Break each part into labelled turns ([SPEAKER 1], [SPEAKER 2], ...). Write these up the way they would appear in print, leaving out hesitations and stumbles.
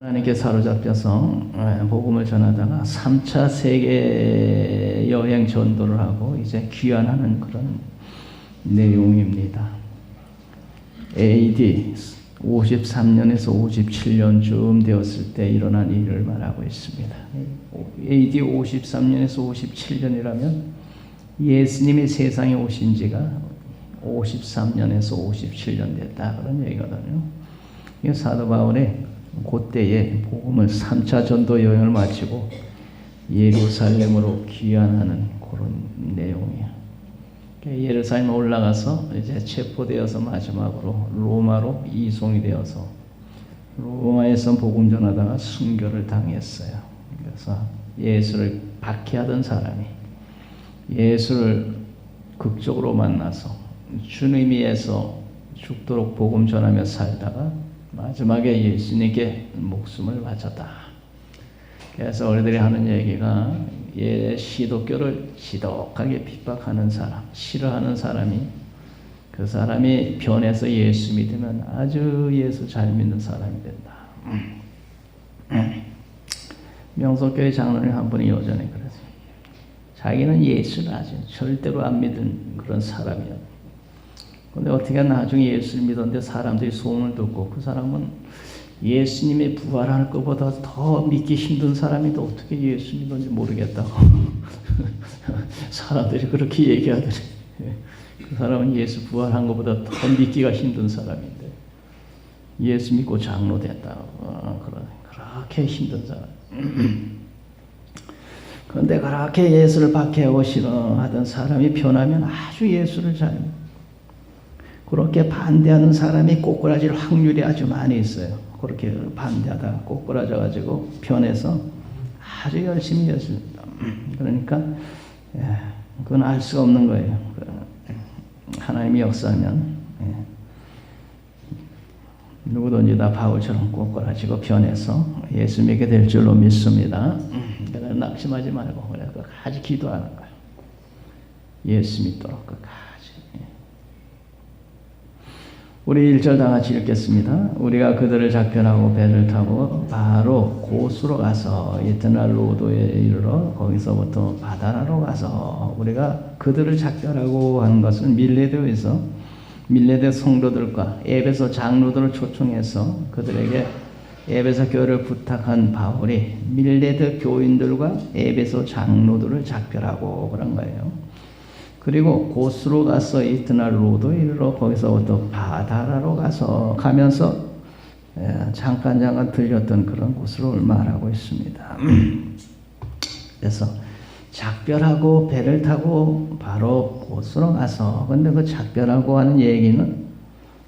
[SPEAKER 1] 하나님께 사로잡혀서 복음을 전하다가 3차 세계 여행 전도를 하고 이제 귀환하는 그런 내용입니다. AD 53년에서 57년쯤 되었을 때 일어난 일을 말하고 있습니다. AD 53년에서 57년이라면 예수님이 세상에 오신 지가 53년에서 57년 됐다 그런 얘기거든요. 이 사도 바울의 그때에 복음을 3차 전도 여행을 마치고 예루살렘으로 귀환하는 그런 내용이에요. 예루살렘에 올라가서 이제 체포되어서 마지막으로 로마로 이송이 되어서 로마에서 복음 전하다가 순교를 당했어요. 그래서 예수를 박해하던 사람이 예수를 극적으로 만나서 주님 위해서 죽도록 복음 전하며 살다가 마지막에 예수님께 목숨을 바쳤다. 그래서 우리들이 하는 얘기가 시독교를 지독하게 핍박하는 사람, 싫어하는 사람이 그 사람이 변해서 예수 믿으면 아주 예수 잘 믿는 사람이 된다. 명석교회 장로님 한 분이 예전에 그랬어요. 자기는 예수를 아주 절대로 안 믿은 그런 사람이었어요. 근데 어떻게 나중에 예수를 믿었는데 사람들이 소문을 듣고 그 사람은 예수님의 부활할 것보다 더 믿기 힘든 사람이 또 어떻게 예수 믿었는지 모르겠다고 사람들이 그렇게 얘기하더래. 그 사람은 예수 부활한 것보다 더 믿기가 힘든 사람인데 예수 믿고 장로 됐다고 그렇게 힘든 사람. 그런데 그렇게 예수를 박해하고 싫어하던 사람이 변하면 아주 예수를 잘 믿어요. 그렇게 반대하는 사람이 꼬꾸라질 확률이 아주 많이 있어요. 그렇게 반대하다가 꼬꾸라져가지고 변해서 아주 열심히 했습니다. 그러니까 그건 알 수가 없는 거예요. 하나님이 역사하면 누구든지 다 바울처럼 꼬꾸라지고 변해서 예수 믿게 될 줄로 믿습니다. 그러나 낙심하지 말고 그래 끝까지 기도하는 거예요. 예수 믿도록 끝까지. 우리 1절 다 같이 읽겠습니다. 우리가 그들을 작별하고 배를 타고 바로 고수로 가서 이튿날 로도에 이르러 거기서부터 바다라로 가서 우리가 그들을 작별하고 한 것은 밀레도에서 밀레도 성도들과 에베소 장로들을 초청해서 그들에게 에베소 교회를 부탁한 바울이 밀레도 교인들과 에베소 장로들을 작별하고 그런 거예요. 그리고 고수로 가서 이튿날 로도에 이르러 거기서부터 바다라로 가면서 잠깐 들렸던 그런 곳으로 말하고 있습니다. 그래서 작별하고 배를 타고 바로 고수로 가서 근데 그 작별하고 하는 얘기는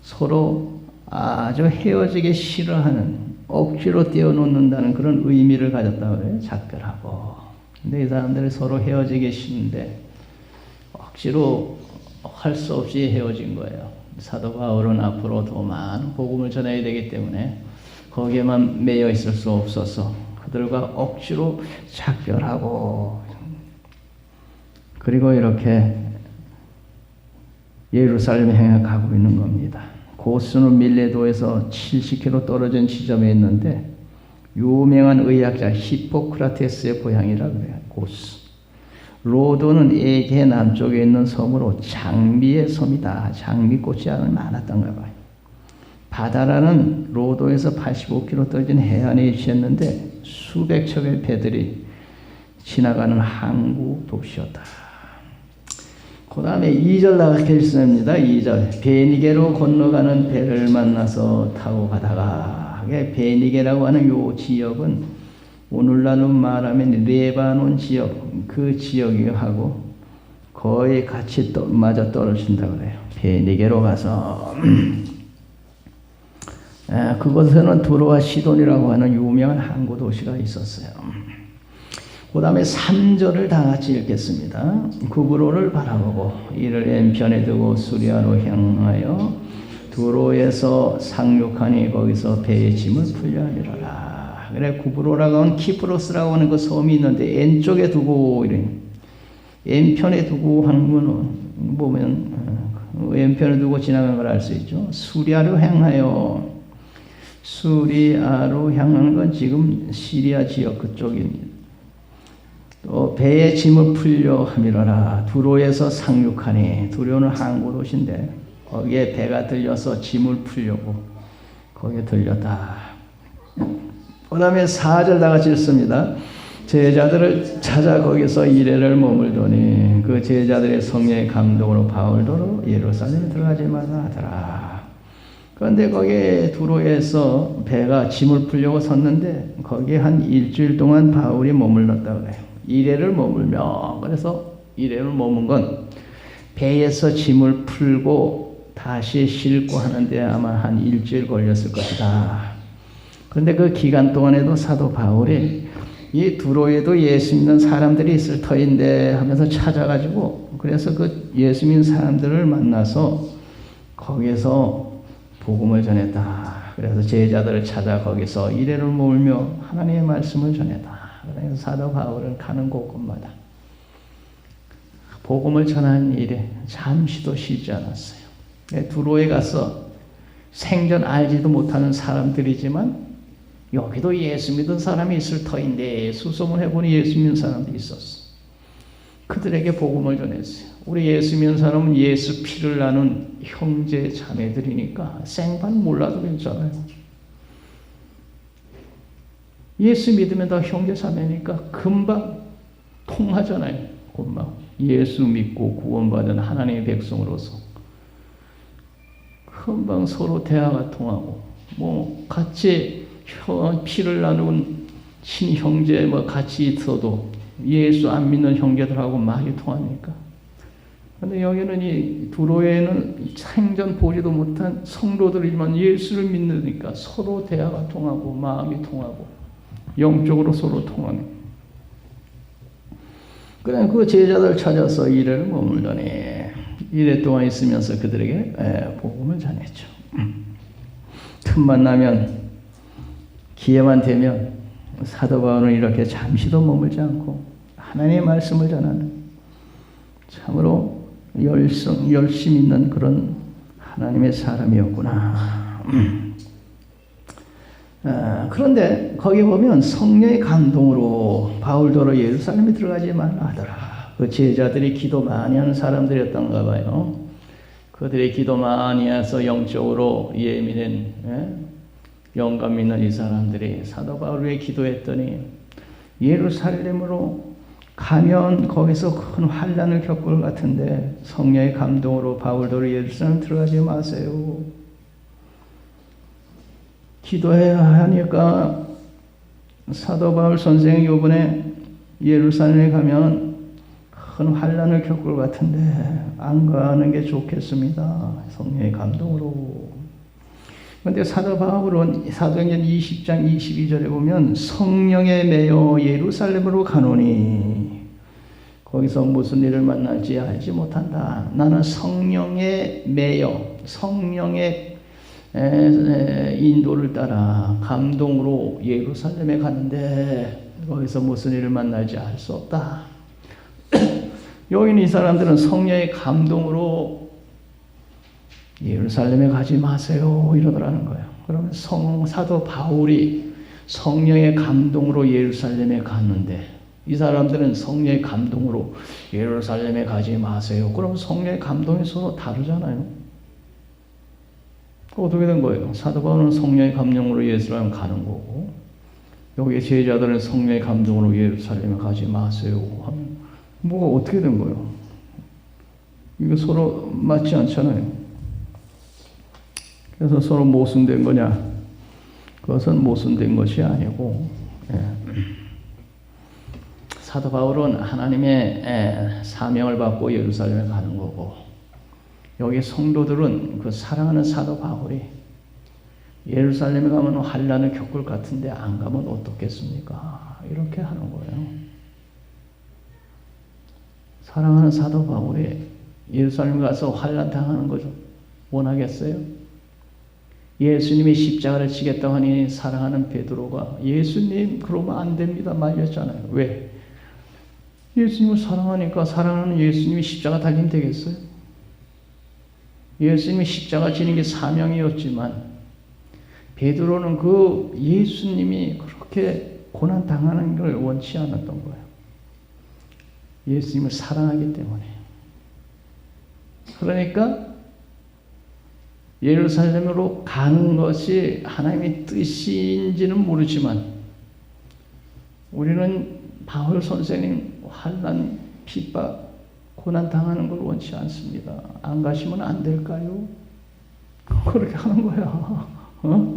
[SPEAKER 1] 서로 아주 헤어지기 싫어하는 억지로 떼어놓는다는 그런 의미를 가졌다고 그래요. 작별하고. 근데 이 사람들이 서로 헤어지기 싫은데 억지로 할 수 없이 헤어진 거예요. 사도 바울은 앞으로 더 많은 복음을 전해야 되기 때문에 거기에만 매여 있을 수 없어서 그들과 억지로 작별하고 그리고 이렇게 예루살렘에 향해 가고 있는 겁니다. 고수는 밀레도에서 70km 떨어진 지점에 있는데 유명한 의학자 히포크라테스의 고향이라고 그래요. 고수. 로도는 에게 남쪽에 있는 섬으로 장미의 섬이다. 장미꽃이 많았던가 봐요. 바다라는 로도에서 85km 떨어진 해안에 위치했는데 수백 척의 배들이 지나가는 항구 도시였다. 그 다음에 2절 나가게 있습니다. 2절 베니게로 건너가는 배를 만나서 타고 가다가 베니게라고 하는 요 지역은 오늘날로 말하면 레바논 지역 그 지역이 하고 거의 같이 맞아 떨어진다고 그래요. 베니게로 가서 그곳에는 두로와 시돈이라고 하는 유명한 항구 도시가 있었어요. 그 다음에 3절을 다 같이 읽겠습니다. 구브로를 바라보고 이를 왼편에 두고 수리아로 향하여 두로에서 상륙하니 거기서 배의 짐을 풀려하니라. 그래 구브로라고 하는 키프로스라고 하는 그 섬이 있는데 왼쪽에 두고 이래 왼편에 두고 하는 거는 보면 왼편에 두고 지나가는 걸 알 수 있죠. 수리아로 향하여 수리아로 향하는 건 지금 시리아 지역 그쪽입니다. 또 배에 짐을 풀려 함이러라. 두로에서 상륙하니, 두로는 항구 도시인데 거기에 배가 들려서 짐을 풀려고 거기에 들렸다. 그 다음에 4절 다 같이 읽습니다. 제자들을 찾아 거기서 이래를 머물더니 그 제자들의 성령의 감동으로 바울도로 예루살렘에 들어가지 말라 하더라. 그런데 거기에 두로에서 배가 짐을 풀려고 섰는데 거기에 한 일주일 동안 바울이 머물렀다 그래요. 이래를 머물며, 그래서 이래를 머문 건 배에서 짐을 풀고 다시 싣고 하는데 아마 한 일주일 걸렸을 것이다. 그런데 그 기간 동안에도 사도 바울이 이 두로에도 예수 믿는 사람들이 있을 터인데 하면서 찾아가지고, 그래서 그 예수 믿는 사람들을 만나서 거기에서 복음을 전했다. 그래서 제자들을 찾아 거기서 이래를 머물며 하나님의 말씀을 전했다. 그래서 사도 바울은 가는 곳곳마다 복음을 전하는 일에 잠시도 쉬지 않았어요. 두로에 가서 생전 알지도 못하는 사람들이지만 여기도 예수 믿은 사람이 있을 터인데 수소문해보니 예수 믿는 사람도 있었어. 그들에게 복음을 전했어요. 우리 예수 믿는 사람은 예수 피를 나눈 형제 자매들이니까 생판 몰라도 괜찮아요. 예수 믿으면 다 형제 자매니까 금방 통하잖아요. 금방 예수 믿고 구원받은 하나님의 백성으로서 금방 서로 대화가 통하고, 뭐 같이 피를 나눈 친형제 뭐 같이 있어도 예수 안 믿는 형제들하고 말이 통하니까. 그런데 여기는 이 두로에는 생전 보지도 못한 성도들이지만 예수를 믿으니까 서로 대화가 통하고 마음이 통하고 영적으로 서로 통하네. 그래 그 제자들 찾아서 이래를 머물더니 이래 동안 있으면서 그들에게 복음을 전했죠. 틈만 나면, 기회만 되면 사도 바울은 이렇게 잠시도 머물지 않고 하나님의 말씀을 전하는 참으로 열심 있는 그런 하나님의 사람이었구나. 그런데 거기 보면 성령의 감동으로 바울도로 예루살렘에 들어가지 말라 하더라. 그 제자들이 기도 많이 하는 사람들이었던가 봐요. 그들이 기도 많이 해서 영적으로 예민한 영감 있는 이 사람들이 사도 바울에게 기도했더니 예루살렘으로 가면 거기서 큰 환난을 겪을 것 같은데 성령의 감동으로 바울도로 예루살렘 들어가지 마세요. 기도해야 하니까 사도 바울 선생이 이번에 예루살렘에 가면 큰 환난을 겪을 것 같은데 안 가는 게 좋겠습니다. 성령의 감동으로. 그런데 사도 바울은 사도행전 20장 22절에 보면 성령에 매여 예루살렘으로 가노니 거기서 무슨 일을 만날지 알지 못한다. 나는 성령에 매여 성령의 인도를 따라 감동으로 예루살렘에 가는데 거기서 무슨 일을 만날지 알 수 없다. 여기 이 사람들은 성령의 감동으로 예루살렘에 가지 마세요 이러더라는 거예요. 그러면 사도 바울이 성령의 감동으로 예루살렘에 갔는데 이 사람들은 성령의 감동으로 예루살렘에 가지 마세요. 그럼 성령의 감동이 서로 다르잖아요. 어떻게 된 거예요? 사도 바울은 성령의 감동으로 예루살렘 가는 거고 여기 제자들은 성령의 감동으로 예루살렘에 가지 마세요 하면 뭐가 어떻게 된 거예요? 이거 서로 맞지 않잖아요. 그래서 서로 모순된 거냐? 그것은 모순된 것이 아니고 사도 바울은 하나님의 사명을 받고 예루살렘에 가는 거고 여기 성도들은 그 사랑하는 사도 바울이 예루살렘에 가면 환난을 겪을 것 같은데 안 가면 어떻겠습니까? 이렇게 하는 거예요. 사랑하는 사도 바울이 예루살렘 가서 환난 당하는 거죠. 원하겠어요? 예수님이 십자가를 지겠다고 하니 사랑하는 베드로가 예수님 그러면 안 됩니다 말렸잖아요. 왜? 예수님을 사랑하니까 사랑하는 예수님이 십자가 달리면 되겠어요? 예수님이 십자가 지는 게 사명이었지만 베드로는 그 예수님이 그렇게 고난 당하는 걸 원치 않았던 거예요. 예수님을 사랑하기 때문에. 그러니까 예루살렘으로 가는 것이 하나님의 뜻인지는 모르지만 우리는 바울 선생님 환난, 핍박, 고난 당하는 걸 원치 않습니다. 안 가시면 안 될까요? 그렇게 하는 거야.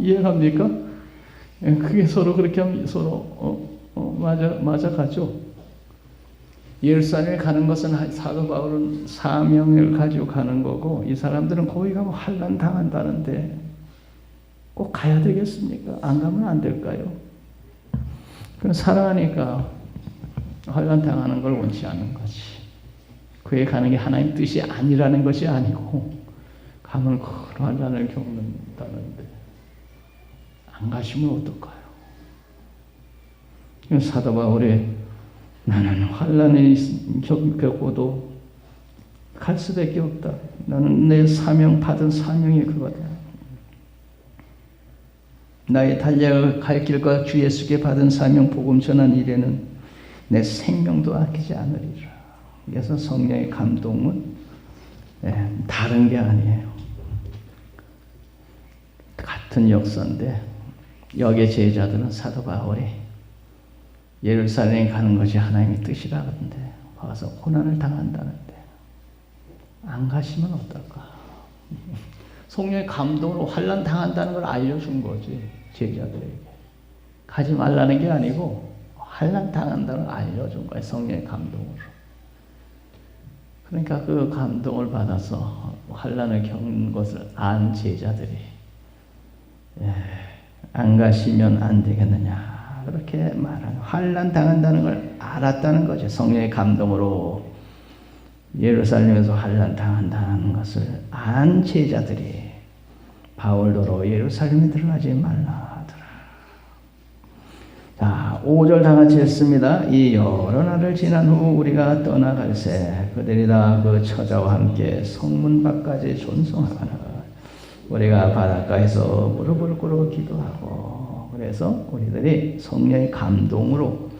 [SPEAKER 1] 이해갑니까? 그게 서로 그렇게 하면 서로 맞아가죠. 예루살렘에 가는 것은 사도 바울은 사명을 가지고 가는 거고 이 사람들은 거기 가면 환난 당한다는데 꼭 가야 되겠습니까? 안 가면 안 될까요? 그건 사랑하니까 환난 당하는 걸 원치 않는 거지. 그에 가는 게 하나님 뜻이 아니라는 것이 아니고 가면 큰 환난을 겪는다는데 안 가시면 어떨까요? 사도 바울이 나는 환난을 겪고도 갈 수밖에 없다. 나는 내 받은 사명이 그거다. 나의 달려갈 갈 길과 주 예수께 받은 사명 복음 전한 일에는 내 생명도 아끼지 않으리라. 그래서 성령의 감동은 다른 게 아니에요. 같은 역사인데 여기에 제자들은 사도 바울이 예루살렘에 가는 것이 하나님의 뜻이라는데 가서 고난을 당한다는데 안 가시면 어떨까? 성령의 감동으로 환난 당한다는 걸 알려준 거지 제자들에게. 가지 말라는 게 아니고 환난 당한다는 걸 알려준 거예요. 성령의 감동으로. 그러니까 그 감동을 받아서 환난을 겪는 것을 안 제자들이 안 가시면 안 되겠느냐 그렇게 말하는 환난 당한다는 걸 알았다는 거죠. 성령의 감동으로 예루살렘에서 환난 당한다는 것을 안 제자들이 바울더러 예루살렘에 들어가지 말라 하더라. 자, 5절 다 같이 했습니다. 이 여러 날을 지난 후 우리가 떠나갈새 그들이 다 그 처자와 함께 성문 밖까지 존송하거나 우리가 바닷가에서 무릎을 꿇어 기도하고 그래서 우리들이 성령의 감동으로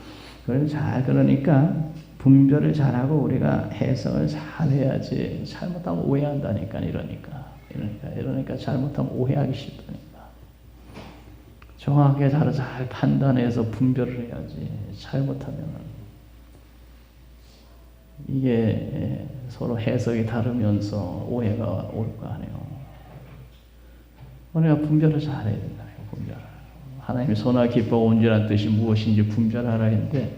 [SPEAKER 1] 그걸 그러니까 분별을 잘하고 우리가 해석을 잘해야지 잘못하면 오해한다니까 이러니까 잘못하면 오해하기 쉽다니까. 정확하게 잘 판단해서 분별을 해야지 잘못하면 이게 서로 해석이 다르면서 오해가 올 거 아니에요. 우리가 분별을 잘해야 된다. 분별을. 하나님이 선하 기뻐 온전한 뜻이 무엇인지 분별하라 했는데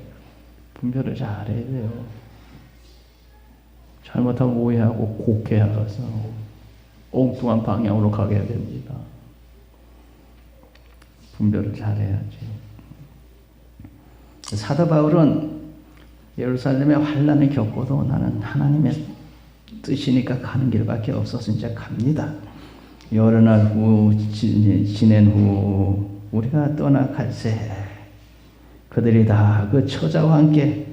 [SPEAKER 1] 분별을 잘해야 돼요. 잘못하면 오해하고 곡해하라서 엉뚱한 방향으로 가게 됩니다. 분별을 잘해야지. 사도 바울은 예루살렘에 환난을 겪고도 나는 하나님의 뜻이니까 가는 길밖에 없어서 이제 갑니다. 여러 날 후 지낸 후 우리가 떠나갈새 그들이 다 그 처자와 함께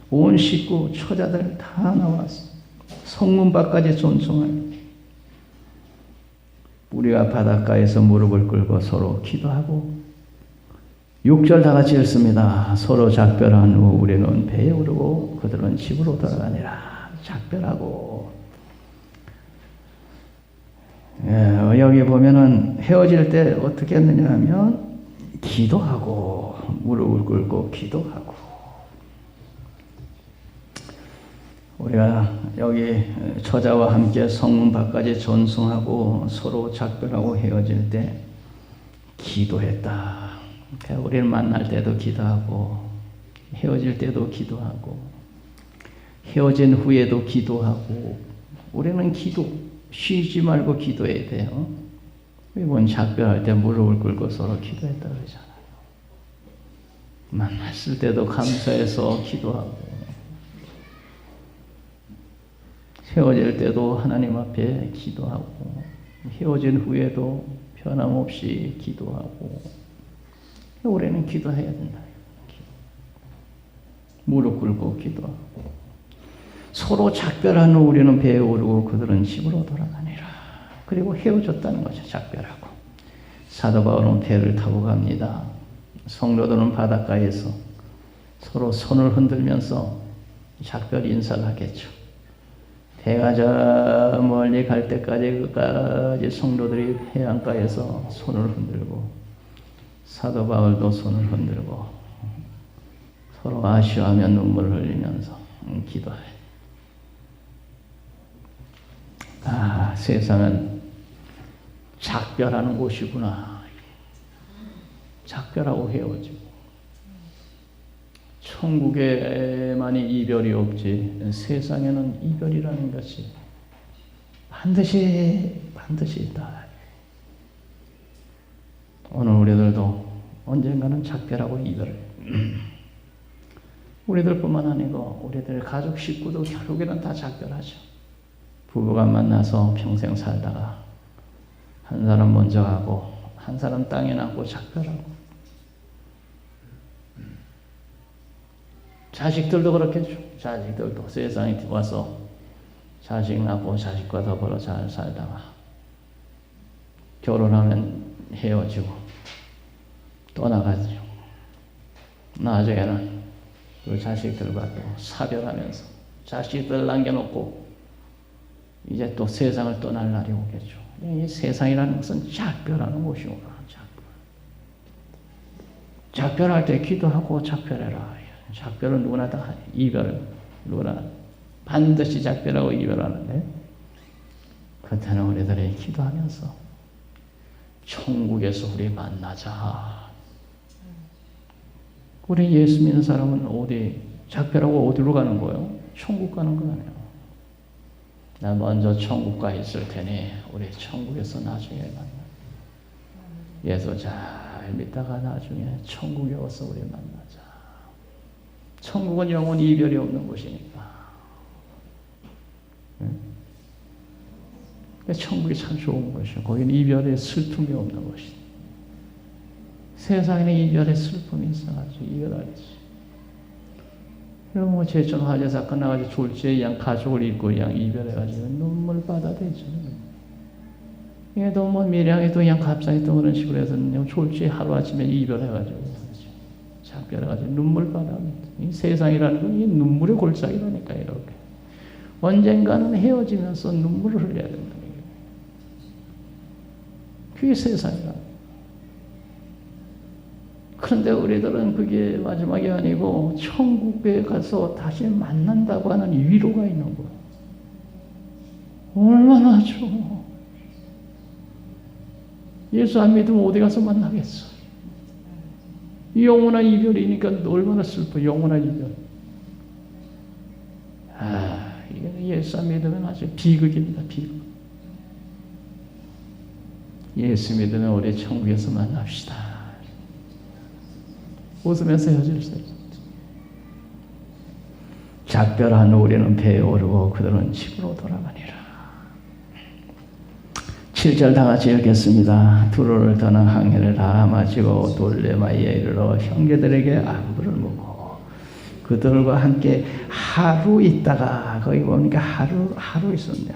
[SPEAKER 1] 온 식구 처자들 다 나왔어. 성문 밖까지 존송하여 우리가 바닷가에서 무릎을 꿇고 서로 기도하고 6절 다 같이 읽습니다. 서로 작별한 후 우리는 배에 오르고 그들은 집으로 돌아가니라. 작별하고 여기 보면은 헤어질 때 어떻게 했느냐 하면 기도하고 무릎을 꿇고 기도하고 우리가 여기 처자와 함께 성문 밖까지 전송하고 서로 작별하고 헤어질 때 기도했다. 그러니까 우리를 만날 때도 기도하고 헤어질 때도 기도하고 헤어진 후에도 기도하고 우리는 쉬지 말고 기도해야 돼요. 이번 작별할 때 무릎을 꿇고 서로 기도했다 그러잖아요. 만났을 때도 감사해서 기도하고 헤어질 때도 하나님 앞에 기도하고 헤어진 후에도 변함없이 기도하고 우리는 기도해야 된다. 무릎 꿇고 기도하고 서로 작별한 후 우리는 배에 오르고 그들은 집으로 돌아가니라. 그리고 헤어졌다는 거죠. 작별하고 사도 바울은 배를 타고 갑니다. 성도들은 바닷가에서 서로 손을 흔들면서 작별 인사를 하겠죠. 배가 저 멀리 갈 때까지 끝까지 성도들이 해안가에서 손을 흔들고 사도 바울도 손을 흔들고 서로 아쉬워하며 눈물을 흘리면서 기도해. 세상은 작별하는 곳이구나. 작별하고 헤어지고. 천국에만이 이별이 없지 세상에는 이별이라는 것이 반드시 있다. 오늘 우리들도 언젠가는 작별하고 이별을 우리들뿐만 아니고 우리들 가족 식구도 결국에는 다 작별하죠. 부부가 만나서 평생 살다가 한 사람 먼저 가고 한 사람 땅에 남고 작별하고 자식들도 그렇겠죠. 자식들도 세상에 와서 자식 낳고 자식과 더불어 잘 살다가 결혼하면 헤어지고 떠나가죠. 나중에는 그 자식들과 또 사별하면서 자식들 남겨놓고 이제 또 세상을 떠날 날이 오겠죠. 이 세상이라는 것은 작별하는 곳이구나. 작별할 때 기도하고 작별해라. 작별은 누구나 다 이별을 누구나 반드시 작별하고 이별하는데 그때는 우리들이 기도하면서 천국에서 우리 만나자. 우리 예수 믿는 사람은 어디 작별하고 어디로 가는 거예요? 천국 가는 거 아니에요. 나 먼저 천국 가 있을 테니 우리 천국에서 나중에 만나. 예수 잘 믿다가 나중에 천국에 와서 우리 만나자. 천국은 영원히 이별이 없는 곳이니까. 천국이 참 좋은 것이요. 거기는 이별의 슬픔이 없는 것이다. 세상에는 이별의 슬픔이 있어가지고 이별하지. 그럼 제천 화재 사건 나가지고 졸지에 양 가족을 잃고 그냥 이별해가지고 눈물 받아대죠. 이게 너무 미량에도 그냥 갑자기 또 그런 식으로 해서 졸지에 하루아침에 이별해가지고 작별해가지고 눈물 받아옵니다. 이 세상이라는 건 이 눈물의 골짜기라니까 이렇게. 언젠가는 헤어지면서 눈물을 흘려야 된다는 거예요. 그게 세상이라. 그런데 우리들은 그게 마지막이 아니고 천국에 가서 다시 만난다고 하는 위로가 있는 거예요. 얼마나 좋아. 예수 안 믿으면 어디 가서 만나겠어. 영원한 이별이니까 얼마나 슬퍼. 영원한 이별. 이게 예수 안 믿으면 아주 비극입니다. 비극. 예수 믿으면 우리 천국에서 만납시다. 웃으면서 헤어질 수 있습니다. 작별한 우리는 배에 오르고 그들은 집으로 돌아가니라. 7절 다 같이 읽겠습니다. 두로를 떠난 항해를 다 마치고 돌레마이에 이르러 형제들에게 안부를 묻고 그들과 함께 하루 있다가 거기 보니까 하루 있었네.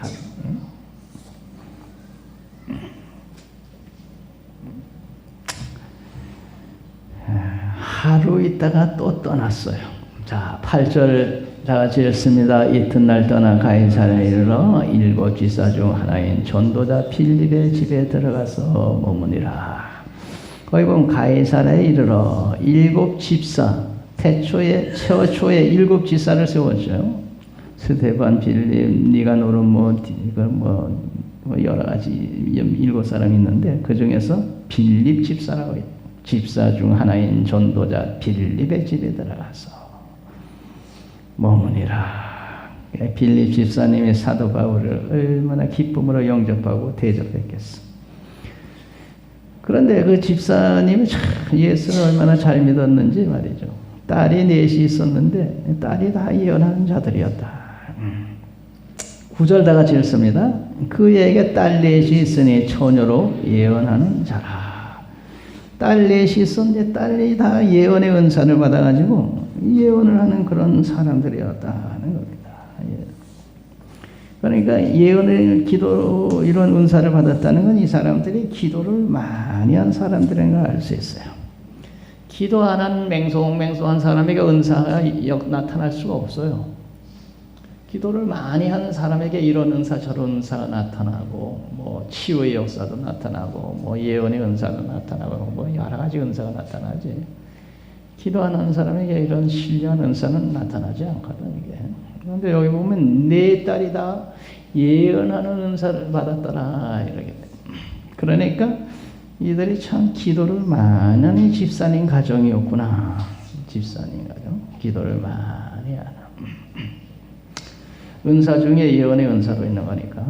[SPEAKER 1] 하루 있다가 또 떠났어요. 자, 8절 다 같이 읽습니다. 이튿날 떠나 가이사랴에 이르러 7 지사 중 하나인 전도자 빌립의 집에 들어가서 머무니라. 거기 보면 가이사랴에 이르러 7 집사, 최초에 7 지사를 세웠죠. 스데반, 빌립, 니가노르 여러 가지 7 사람이 있는데 그 중에서 빌립 집사라고 있다. 집사 중 하나인 전도자 빌립의 집에 들어가서 머무니라. 빌립 집사님이 사도 바울을 얼마나 기쁨으로 영접하고 대접했겠어. 그런데 그 집사님이 참 예수를 얼마나 잘 믿었는지 말이죠. 딸이 4이 있었는데 딸이 다 예언하는 자들이었다. 9절 다 같이 읽습니다. 그에게 딸 4이 있으니 처녀로 예언하는 자라. 딸 4이 있었는데 딸이 다 예언의 은사를 받아가지고 예언을 하는 그런 사람들이었다는 겁니다. 그러니까 예언의 기도 이런 은사를 받았다는 건 이 사람들이 기도를 많이 한 사람들인 걸 알 수 있어요. 기도 안 한 맹송맹송한 사람에게 은사가 나타날 수가 없어요. 기도를 많이 한 사람에게 이런 은사 저런 은사가 나타나고 뭐 치유의 역사도 나타나고 뭐 예언의 은사도 나타나고 뭐 여러 가지 은사가 나타나지. 기도 안 하는 사람에게 이런 신령한 은사는 나타나지 않거든 이게. 그런데 여기 보면 네 딸이 다 예언하는 은사를 받았더라 이렇게. 그러니까 이들이 참 기도를 많이 하는 집사님 가정이었구나. 집사님 가정 기도를 많이 하는. 은사 중에 예언의 은사도 있는 거니까.